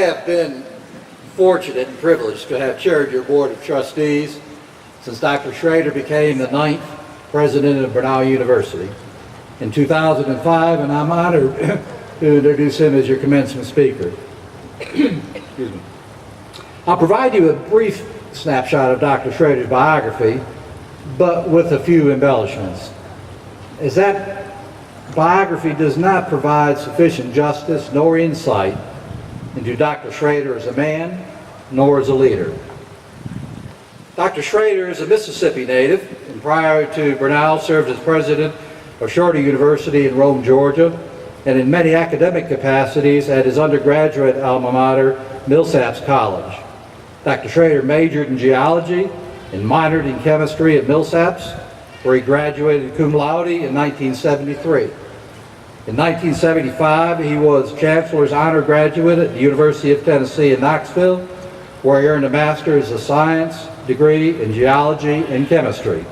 have been fortunate and privileged to have chaired your Board of Trustees since Dr. Schrader became the 9th President of Brenau University in 2005, and I'm honored to introduce him as your commencement speaker. Excuse me. I'll provide you a brief snapshot of Dr. Schrader's biography, but with a few embellishments, as that biography does not provide sufficient justice nor insight into Dr. Schrader as a man, nor as a leader. Dr. Schrader is a Mississippi native, and prior to Brenau served as president of Schrader University in Rome, Georgia, and in many academic capacities at his undergraduate alma mater, Millsaps College. Dr. Schrader majored in geology and minored in chemistry at Millsaps, where he graduated cum laude in 1973. In 1975, he was Chancellor's Honor Graduate at the University of Tennessee in Knoxville, where he earned a Master's of Science degree in geology and chemistry.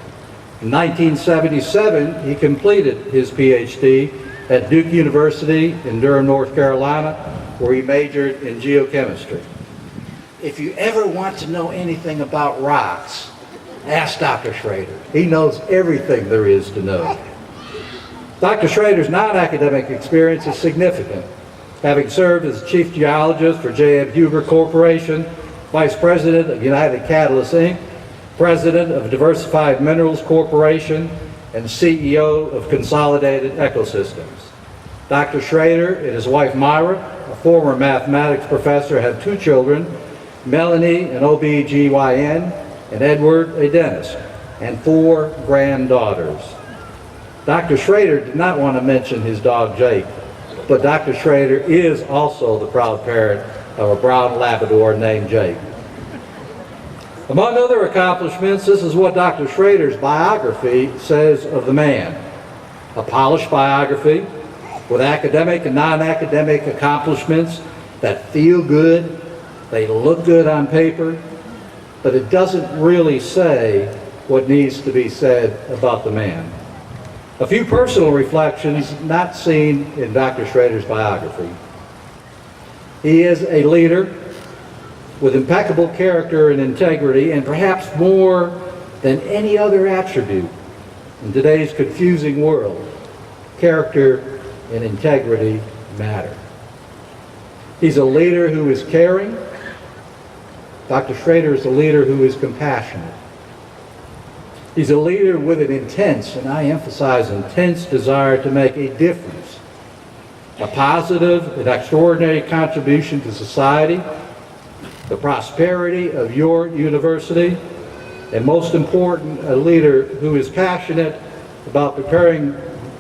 In 1977, he completed his PhD at Duke University in Durham, North Carolina, where he majored in geochemistry. If you ever want to know anything about rocks, ask Dr. Schrader. He knows everything there is to know. Dr. Schrader's non-academic experience is significant, having served as Chief Geologist for J.M. Huber Corporation, Vice President of United Catalyst, Inc., President of Diversified Minerals Corporation, and CEO of Consolidated Ecosystems. Dr. Schrader and his wife Myra, a former mathematics professor, have 2 children, Melanie, an OB-GYN, and Edward, a dentist, and 4 granddaughters. Dr. Schrader did not want to mention his dog Jake, but Dr. Schrader is also the proud parent of a brown Labrador named Jake. Among other accomplishments, this is what Dr. Schrader's biography says of the man. A polished biography with academic and non-academic accomplishments that feel good, they look good on paper, but it doesn't really say what needs to be said about the man. A few personal reflections not seen in Dr. Schrader's biography. He is a leader with impeccable character and integrity, and perhaps more than any other attribute in today's confusing world, character and integrity matter. He's a leader who is caring. Dr. Schrader is a leader who is compassionate. He's a leader with an intense, and I emphasize intense, desire to make a difference, a positive and extraordinary contribution to society, the prosperity of your university, and most important, a leader who is passionate about preparing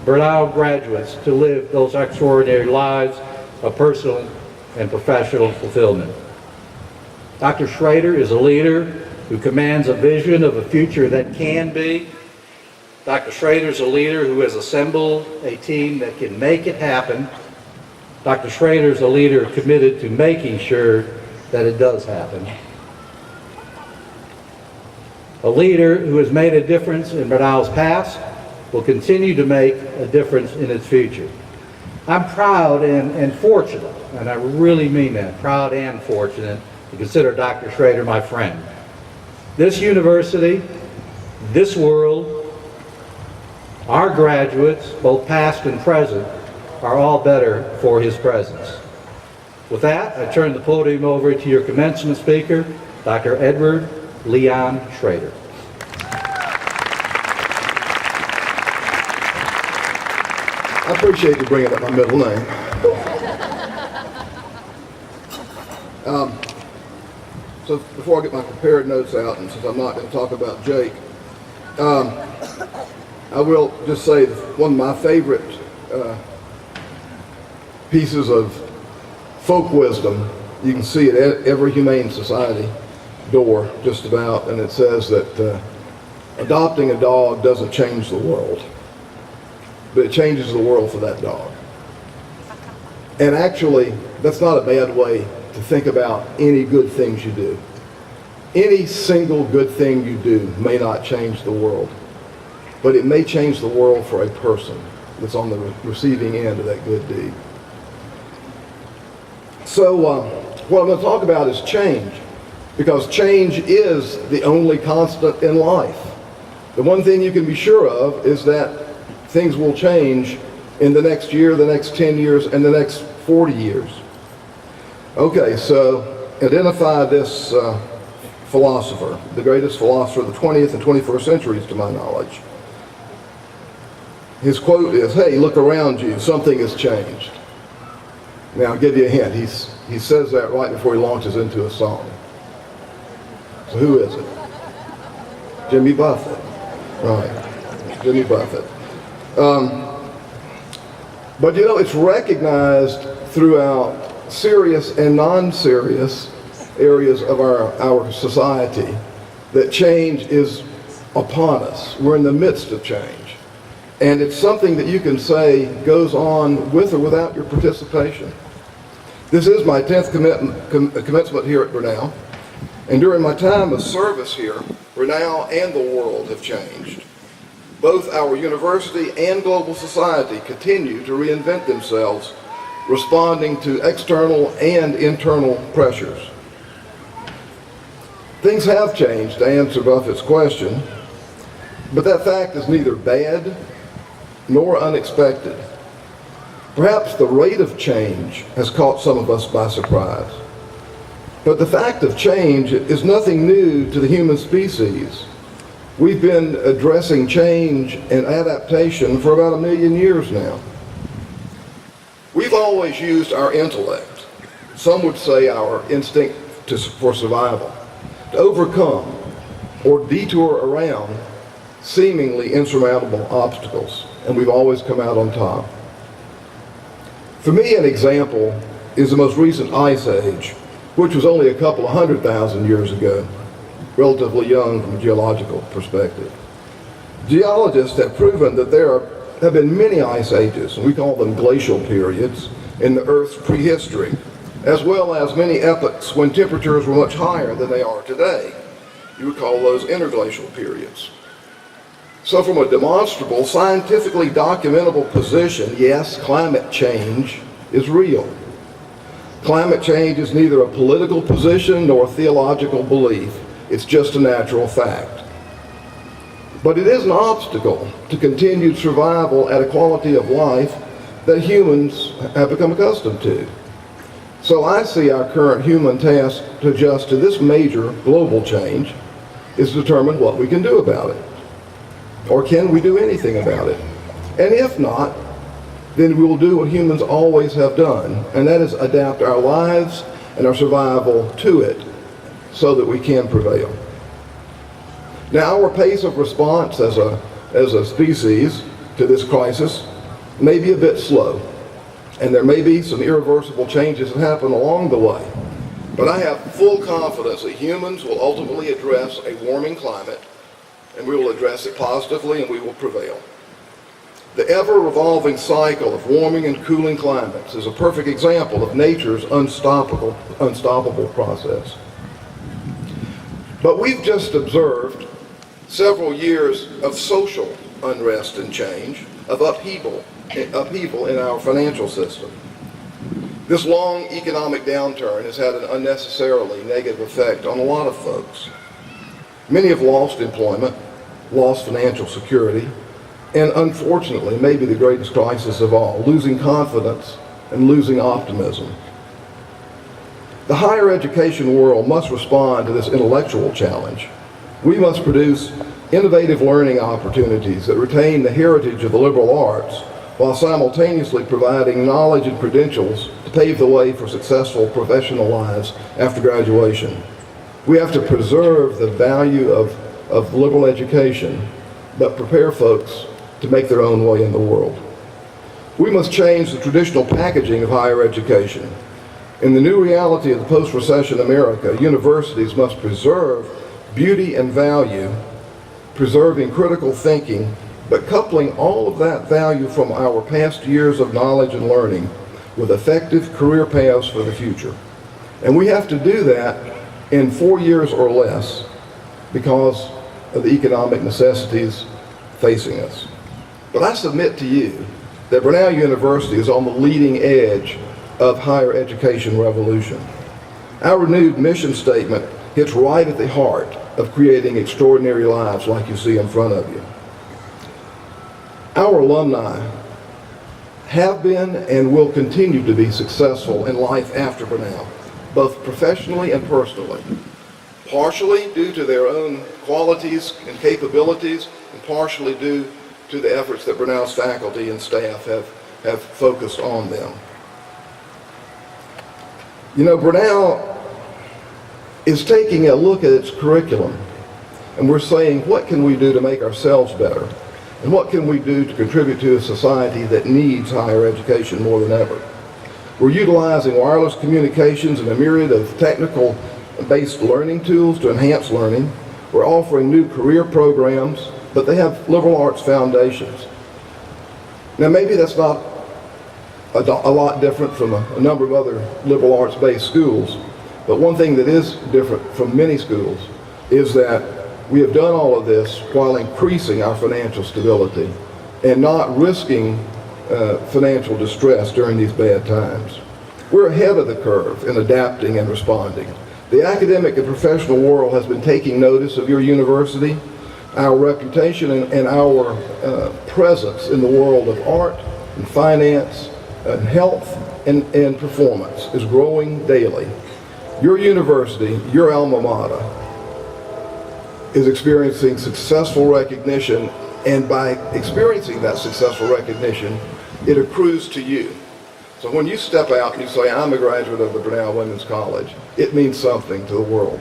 Brenau graduates to live those extraordinary lives of personal and professional fulfillment. Dr. Schrader is a leader who commands a vision of a future that can be. Dr. Schrader is a leader who has assembled a team that can make it happen. Dr. Schrader is a leader committed to making sure that it does happen. A leader who has made a difference in Brenau's past will continue to make a difference in its future. I'm proud and fortunate, and I really mean that, proud and fortunate, to consider Dr. Schrader my friend. This university, this world, our graduates, both past and present, are all better for his presence. With that, I turn the podium over to your commencement speaker, Dr. Edward Leon Schrader. I appreciate you bringing up my middle name. So before I get my prepared notes out, and since I'm not going to talk about Jake, I will just say that one of my favorite pieces of folk wisdom, you can see it at every Humane Society door just about, and it says that adopting a dog doesn't change the world, but it changes the world for that dog. And actually, that's not a bad way to think about any good things you do. Any single good thing you do may not change the world, but it may change the world for a person that's on the receiving end of that good deed. So what I'm going to talk about is change, because change is the only constant in life. The one thing you can be sure of is that things will change in the next year, the next 10 years, and the next 40 years. Okay, so identify this philosopher, the greatest philosopher of the 20th and 21st centuries to my knowledge. His quote is, "Hey, look around you, something has changed." Now, I'll give you a hint. He says that right before he launches into a song. So who is it? Jimmy Buffett. Right, Jimmy Buffett. But you know, it's recognized throughout serious and non-serious areas of our society that change is upon us. We're in the midst of change. And it's something that you can say goes on with or without your participation. This is my 10th commencement here at Brenau. And during my time of service here, Brenau and the world have changed. Both our university and global society continue to reinvent themselves, responding to external and internal pressures. Things have changed, to answer Buffett's question, but that fact is neither bad nor unexpected. Perhaps the rate of change has caught some of us by surprise. But the fact of change is nothing new to the human species. We've been addressing change and adaptation for about 1 million years now. We've always used our intellect, some would say our instinct for survival, to overcome or detour around seemingly insurmountable obstacles, and we've always come out on top. For me, an example is the most recent ice age, which was only a couple of 100,000 years ago, relatively young from a geological perspective. Geologists have proven that there have been many ice ages, and we call them glacial periods, in the Earth's prehistory, as well as many epochs when temperatures were much higher than they are today. You would call those interglacial periods. So from a demonstrable, scientifically documentable position, yes, climate change is real. Climate change is neither a political position nor a theological belief. It's just a natural fact. But it is an obstacle to continued survival at a quality of life that humans have become accustomed to. So I see our current human task to adjust to this major global change is to determine what we can do about it. Or can we do anything about it? And if not, then we will do what humans always have done, and that is adapt our lives and our survival to it so that we can prevail. Now, our pace of response as a species to this crisis may be a bit slow, and there may be some irreversible changes that happen along the way. But I have full confidence that humans will ultimately address a warming climate, and we will address it positively, and we will prevail. The ever-revolving cycle of warming and cooling climates is a perfect example of nature's unstoppable process. But we've just observed several years of social unrest and change, of upheaval in our financial system. This long economic downturn has had an unnecessarily negative effect on a lot of folks. Many have lost employment, lost financial security, and unfortunately, maybe the greatest crisis of all, losing confidence and losing optimism. The higher education world must respond to this intellectual challenge. We must produce innovative learning opportunities that retain the heritage of the liberal arts while simultaneously providing knowledge and credentials to pave the way for successful professional lives after graduation. We have to preserve the value of liberal education, but prepare folks to make their own way in the world. We must change the traditional packaging of higher education. In the new reality of the post-recession America, universities must preserve beauty and value, preserving critical thinking, but coupling all of that value from our past years of knowledge and learning with effective career paths for the future. And we have to do that in 4 years or less because of the economic necessities facing us. But I submit to you that Brenau University is on the leading edge of higher education revolution. Our renewed mission statement hits right at the heart of creating extraordinary lives like you see in front of you. Our alumni have been and will continue to be successful in life after Brenau, both professionally and personally, partially due to their own qualities and capabilities, and partially due to the efforts that Brenau's faculty and staff have focused on them. You know, Brenau is taking a look at its curriculum, and we're saying, what can we do to make ourselves better? And what can we do to contribute to a society that needs higher education more than ever? We're utilizing wireless communications and a myriad of technical-based learning tools to enhance learning. We're offering new career programs, but they have liberal arts foundations. Now, maybe that's not a lot different from a number of other liberal arts-based schools, but one thing that is different from many schools is that we have done all of this while increasing our financial stability and not risking financial distress during these bad times. We're ahead of the curve in adapting and responding. The academic and professional world has been taking notice of your university. Our reputation and our presence in the world of art and finance and health and performance is growing daily. Your university, your alma mater, is experiencing successful recognition, and by experiencing that successful recognition, it accrues to you. So when you step out and you say, I'm a graduate of the Brenau Women's College, it means something to the world,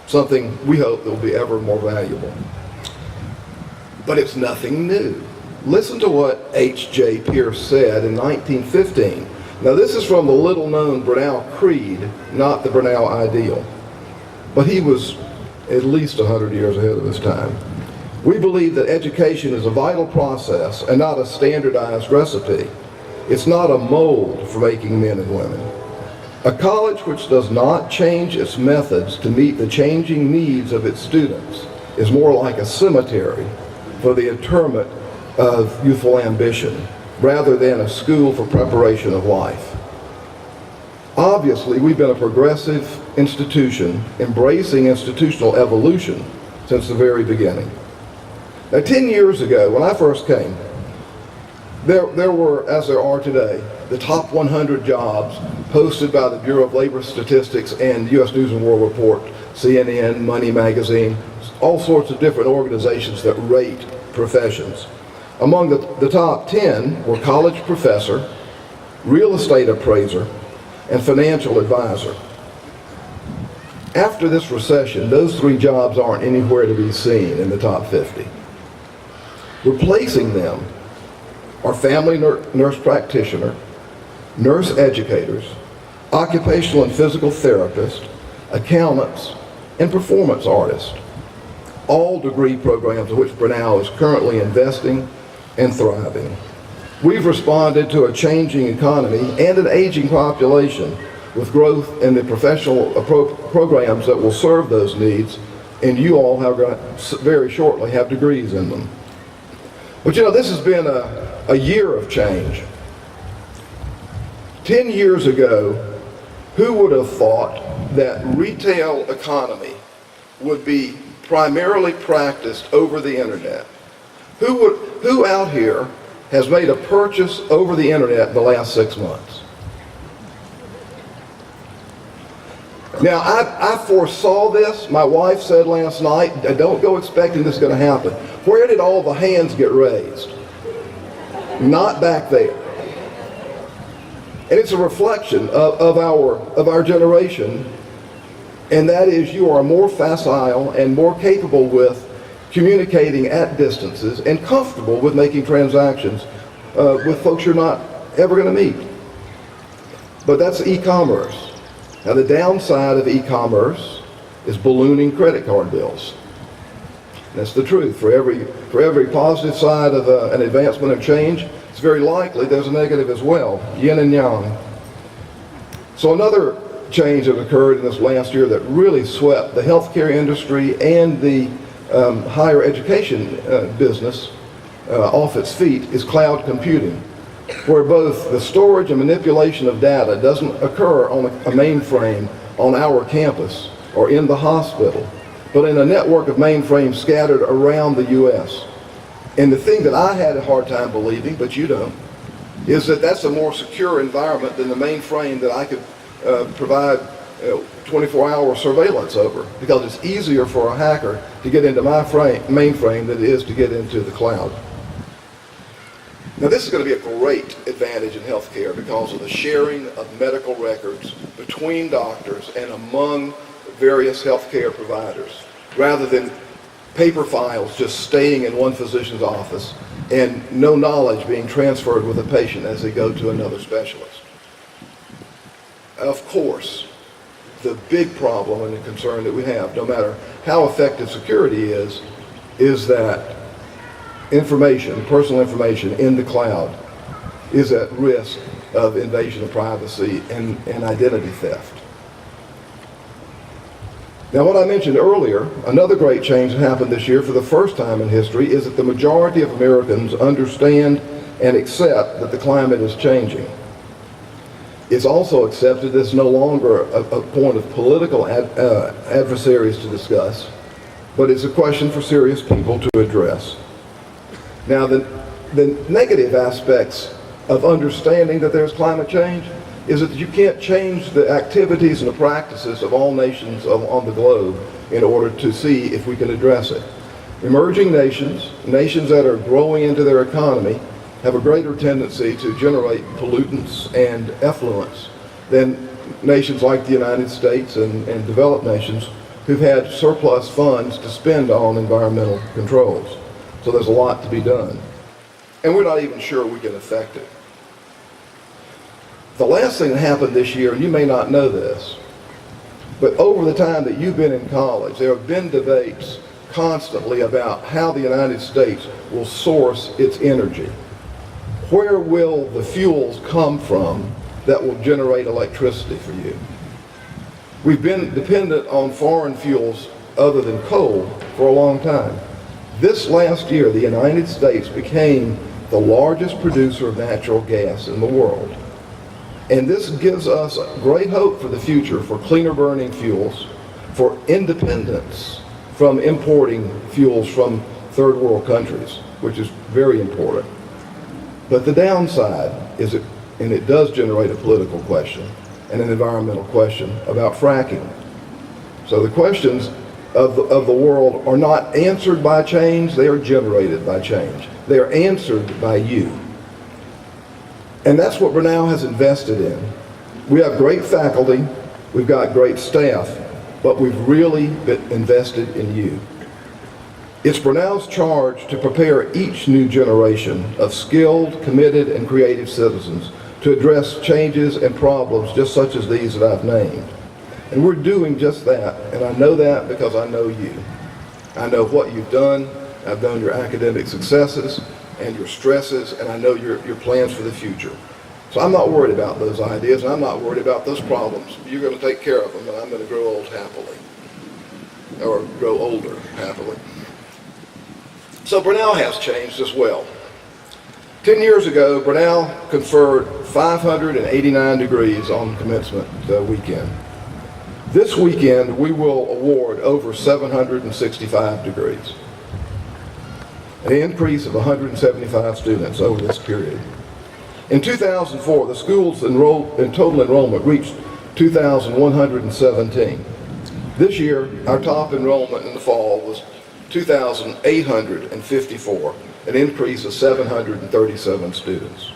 something we hope that will be ever more valuable. But it's nothing new. Listen to what H.J. Pierce said in 1915. Now this is from the little-known Brenau Creed, not the Brenau Ideal. But he was at least 100 years ahead of his time. We believe that education is a vital process and not a standardized recipe. It's not a mold for making men and women. A college which does not change its methods to meet the changing needs of its students is more like a cemetery for the interment of youthful ambition, rather than a school for preparation of life. Obviously, we've been a progressive institution embracing institutional evolution since the very beginning. Now, 10 years ago, when I first came, there were, as there are today, the top 100 jobs posted by the Bureau of Labor Statistics and U.S. News and World Report, CNN, Money Magazine, all sorts of different organizations that rate professions. Among the top 10 were college professor, real estate appraiser, and financial advisor. After this recession, those three jobs aren't anywhere to be seen in the top 50. Replacing them are family nurse practitioner, nurse educators, occupational and physical therapists, accountants, and performance artists. All degree programs in which Brenau is currently investing and thriving. We've responded to a changing economy and an aging population with growth in the professional programs that will serve those needs, and you all have got, very shortly, have degrees in them. But you know, this has been a year of change. 10 years ago, who would have thought that retail economy would be primarily practiced over the internet? Who out here has made a purchase over the internet in the last 6 months? Now, I foresaw this. My wife said last night, don't go expecting this is going to happen. Where did all the hands get raised? Not back there. And it's a reflection of our generation, and that is you are more facile and more capable with communicating at distances and comfortable with making transactions with folks you're not ever going to meet. But that's e-commerce. Now, the downside of e-commerce is ballooning credit card bills. That's the truth. For every positive side of an advancement of change, it's very likely there's a negative as well, yin and yang. So another change that occurred in this last year that really swept the healthcare industry and the higher education business off its feet is cloud computing, where both the storage and manipulation of data doesn't occur on a mainframe on our campus or in the hospital, but in a network of mainframes scattered around the U.S. And the thing that I had a hard time believing, but you don't, is that that's a more secure environment than the mainframe that I could provide 24-hour surveillance over, because it's easier for a hacker to get into my mainframe than it is to get into the cloud. Now, this is going to be a great advantage in healthcare because of the sharing of medical records between doctors and among various healthcare providers, rather than paper files just staying in one physician's office and no knowledge being transferred with a patient as they go to another specialist. Of course, the big problem and the concern that we have, no matter how effective security is that information, personal information in the cloud is at risk of invasion of privacy and identity theft. Now, what I mentioned earlier, another great change that happened this year for the first time in history is that the majority of Americans understand and accept that the climate is changing. It's also accepted that it's no longer a point of political adversaries to discuss, but it's a question for serious people to address. Now, the negative aspects of understanding that there's climate change is that you can't change the activities and the practices of all nations on the globe in order to see if we can address it. Emerging nations, nations that are growing into their economy, have a greater tendency to generate pollutants and effluents than nations like the United States and developed nations who've had surplus funds to spend on environmental controls. So there's a lot to be done. And we're not even sure we can affect it. The last thing that happened this year, and you may not know this, but over the time that you've been in college, there have been debates constantly about how the United States will source its energy. Where will the fuels come from that will generate electricity for you? We've been dependent on foreign fuels other than coal for a long time. This last year, the United States became the largest producer of natural gas in the world. And this gives us great hope for the future for cleaner burning fuels, for independence from importing fuels from third world countries, which is very important. But the downside is, and it does generate a political question and an environmental question about fracking. So the questions of the world are not answered by change, they are generated by change. They are answered by you. And that's what Brenau has invested in. We have great faculty, we've got great staff, but we've really been invested in you. It's Brenau's charge to prepare each new generation of skilled, committed, and creative citizens to address changes and problems just such as these that I've named. And we're doing just that, and I know that because I know you. I know what you've done, I've known your academic successes and your stresses, and I know your plans for the future. So I'm not worried about those ideas, and I'm not worried about those problems. You're going to take care of them, and I'm going to grow old happily, or grow older happily. So Brenau has changed as well. 10 years ago, Brenau conferred 589 degrees on commencement weekend. This weekend, we will award over 765 degrees, an increase of 175 students over this period. In 2004, the school's total enrollment reached 2,117. This year, our top enrollment in the fall was 2,854, an increase of 737 students,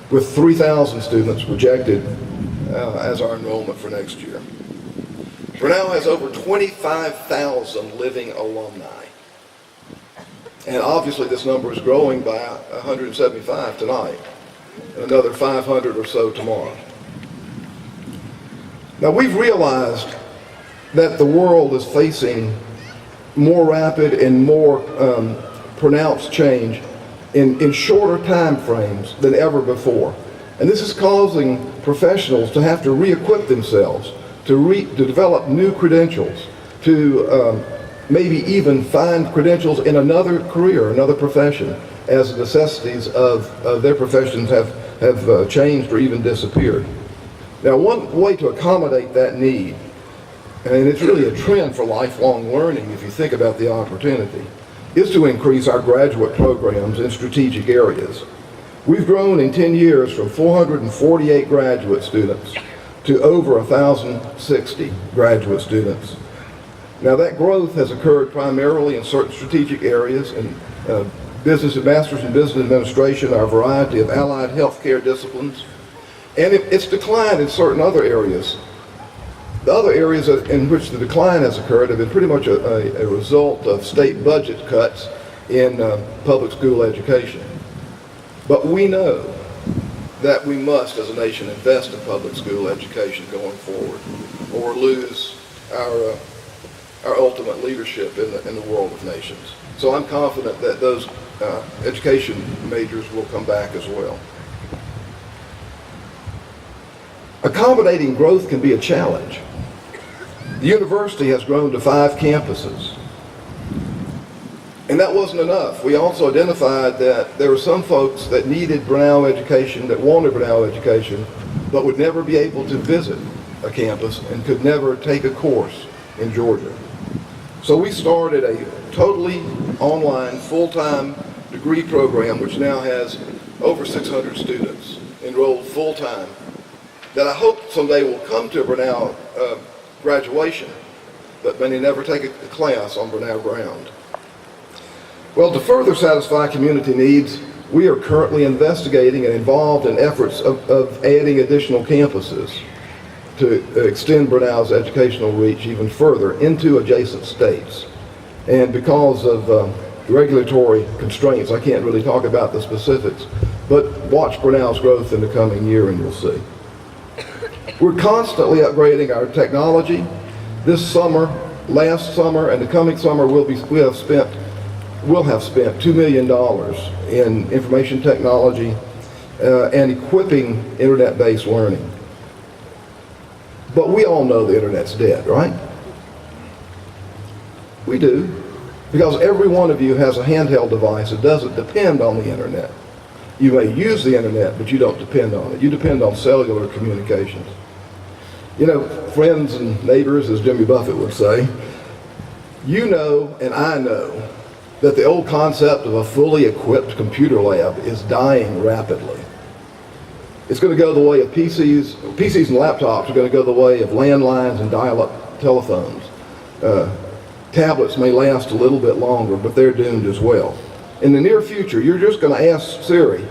with 3,000 students projected as our enrollment for next year. Brenau has over 25,000 living alumni. And obviously this number is growing by 175 tonight, and another 500 or so tomorrow. Now we've realized that the world is facing more rapid and more pronounced change in shorter time frames than ever before. And this is causing professionals to have to re-equip themselves, to develop new credentials, to maybe even find credentials in another career, another profession, as the necessities of their professions have changed or even disappeared. Now, one way to accommodate that need, and it's really a trend for lifelong learning if you think about the opportunity, is to increase our graduate programs in strategic areas. We've grown in 10 years from 448 graduate students to over 1,060 graduate students. Now, that growth has occurred primarily in certain strategic areas in business and masters in business administration, our variety of allied healthcare disciplines, and it's declined in certain other areas. The other areas in which the decline has occurred have been pretty much a result of state budget cuts in public school education. But we know that we must, as a nation, invest in public school education going forward, or lose our ultimate leadership in the world of nations. So I'm confident that those education majors will come back as well. Accommodating growth can be a challenge. The university has grown to 5 campuses. And that wasn't enough. We also identified that there were some folks that needed Brenau education, that wanted Brenau education, but would never be able to visit a campus and could never take a course in Georgia. So we started a totally online, full-time degree program, which now has over 600 students enrolled full-time, that I hope someday will come to Brenau graduation, but may never take a class on Brenau ground. Well, to further satisfy community needs, we are currently investigating and involved in efforts of adding additional campuses to extend Brenau's educational reach even further into adjacent states. And because of regulatory constraints, I can't really talk about the specifics, but watch Brenau's growth in the coming year and you'll see. We're constantly upgrading our technology. This summer, last summer, and the coming summer, we'll have spent $2 million in information technology and equipping internet-based learning. But we all know the internet's dead, right? We do, because every one of you has a handheld device that doesn't depend on the internet. You may use the internet, but you don't depend on it. You depend on cellular communications. You know, friends and neighbors, as Jimmy Buffett would say, you know and I know that the old concept of a fully equipped computer lab is dying rapidly. It's going to go the way of PCs and laptops are going to go the way of landlines and dial-up telephones. Tablets may last a little bit longer, but they're doomed as well. In the near future, you're just going to ask Siri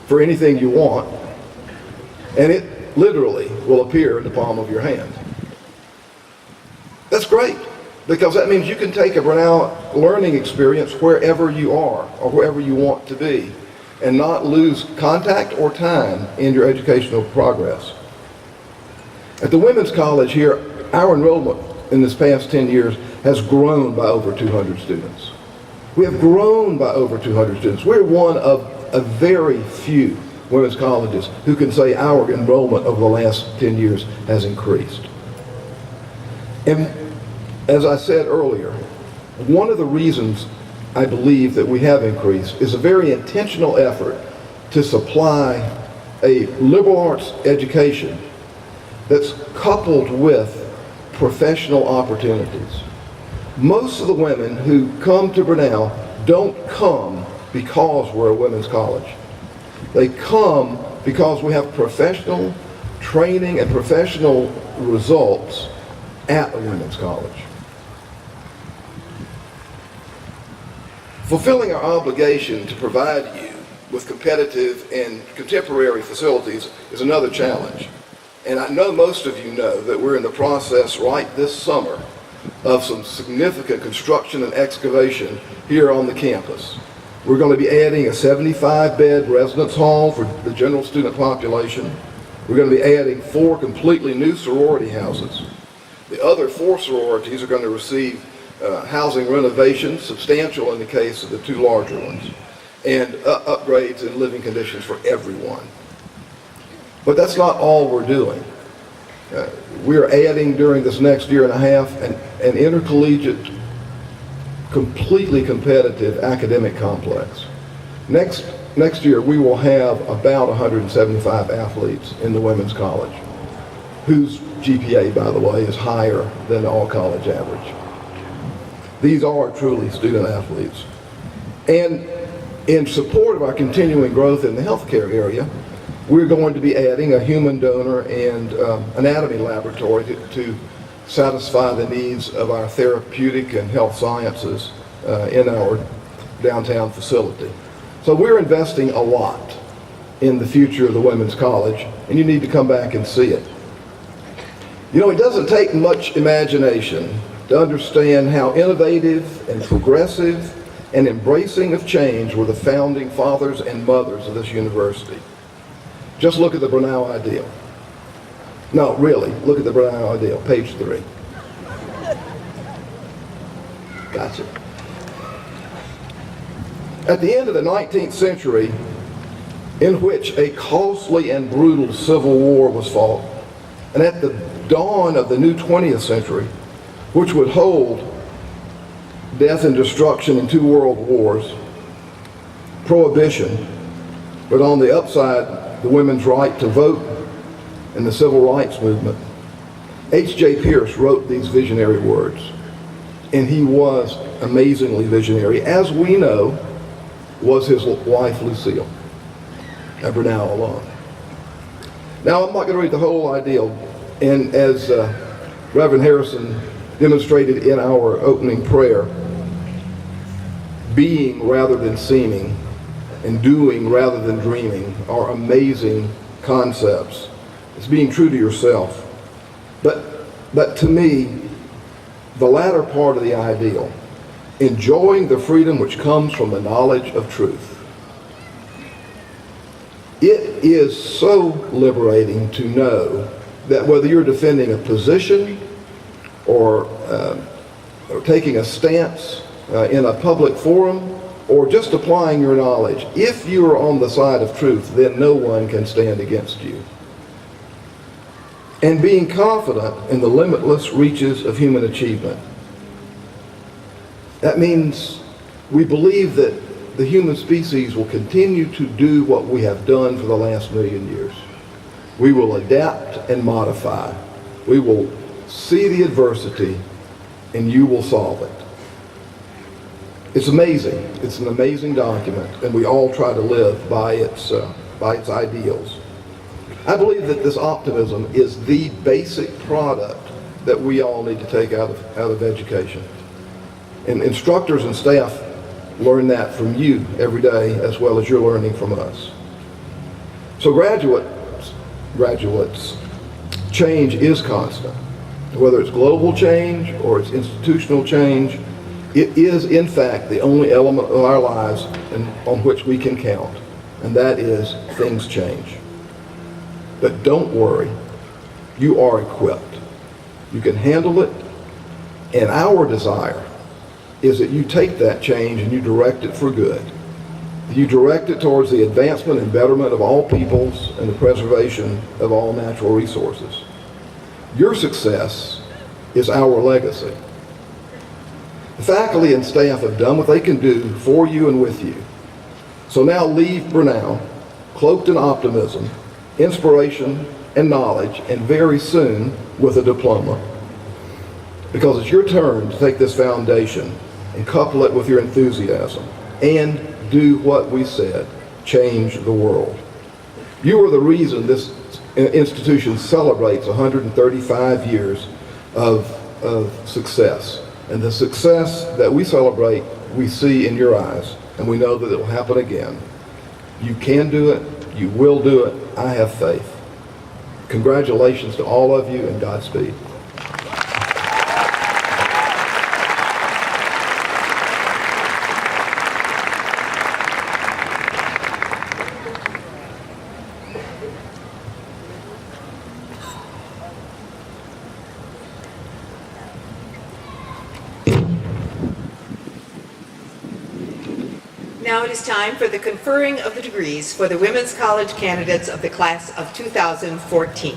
for anything you want, and it literally will appear in the palm of your hand. That's great, because that means you can take a Brenau learning experience wherever you are or wherever you want to be and not lose contact or time in your educational progress. At the Women's College here, our enrollment in this past 10 years has grown by over 200 students. We have grown by over 200 students. We're one of a very few women's colleges who can say our enrollment over the last 10 years has increased. And as I said earlier, one of the reasons I believe that we have increased is a very intentional effort to supply a liberal arts education that's coupled with professional opportunities. Most of the women who come to Brenau don't come because we're a women's college. They come because we have professional training and professional results at a women's college. Fulfilling our obligation to provide you with competitive and contemporary facilities is another challenge. And I know most of you know that we're in the process right this summer of some significant construction and excavation here on the campus. We're going to be adding a 75-bed residence hall for the general student population. We're going to be adding 4 completely new sorority houses. The other 4 sororities are going to receive housing renovations, substantial in the case of the 2 larger ones, and upgrades in living conditions for everyone. But that's not all we're doing. We're adding during this next year and a half an intercollegiate, completely competitive academic complex. Next year we will have about 175 athletes in the women's college. whose GPA, by the way, is higher than the all-college average. These are truly student athletes. And in support of our continuing growth in the healthcare area, we're going to be adding a human donor and anatomy laboratory to satisfy the needs of our therapeutic and health sciences in our downtown facility. So we're investing a lot in the future of the Women's College, and you need to come back and see it. You know, it doesn't take much imagination to understand how innovative and progressive and embracing of change were the founding fathers and mothers of this university. Just look at the Brenau ideal. No, really, look at the Brenau ideal, page 3. Gotcha. At the end of the 19th century, in which a costly and brutal civil war was fought, and at the dawn of the new 20th century, which would hold death and destruction in 2 world wars, prohibition, but on the upside, the women's right to vote and the civil rights movement, H.J. Pierce wrote these visionary words, and he was amazingly visionary, as we know was his wife Lucille, a Brenau alum. Now, I'm not going to read the whole ideal, and as Reverend Harrison demonstrated in our opening prayer, being rather than seeming and doing rather than dreaming are amazing concepts. It's being true to yourself. But to me, the latter part of the ideal, enjoying the freedom which comes from the knowledge of truth. It is so liberating to know that whether you're defending a position or taking a stance in a public forum or just applying your knowledge, if you are on the side of truth, then no one can stand against you. And being confident in the limitless reaches of human achievement. That means we believe that the human species will continue to do what we have done for the last 1,000,000 years. We will adapt and modify. We will see the adversity and you will solve it. It's amazing. It's an amazing document, and we all try to live by its ideals. I believe that this optimism is the basic product that we all need to take out of education. And instructors and staff learn that from you every day as well as you're learning from us. So graduates, change is constant. Whether it's global change or it's institutional change, it is in fact the only element of our lives on which we can count, and that is things change. But don't worry, you are equipped. You can handle it, and our desire is that you take that change and you direct it for good. You direct it towards the advancement and betterment of all peoples and the preservation of all natural resources. Your success is our legacy. The faculty and staff have done what they can do for you and with you. So now leave Brenau cloaked in optimism, inspiration, and knowledge, and very soon with a diploma. Because it's your turn to take this foundation and couple it with your enthusiasm and do what we said, change the world. You are the reason this institution celebrates 135 years of success. And the success that we celebrate, we see in your eyes, and we know that it will happen again. You can do it. You will do it. I have faith. Congratulations to all of you, and Godspeed. Now it is time for the conferring of the degrees for the Women's College candidates of the class of 2014.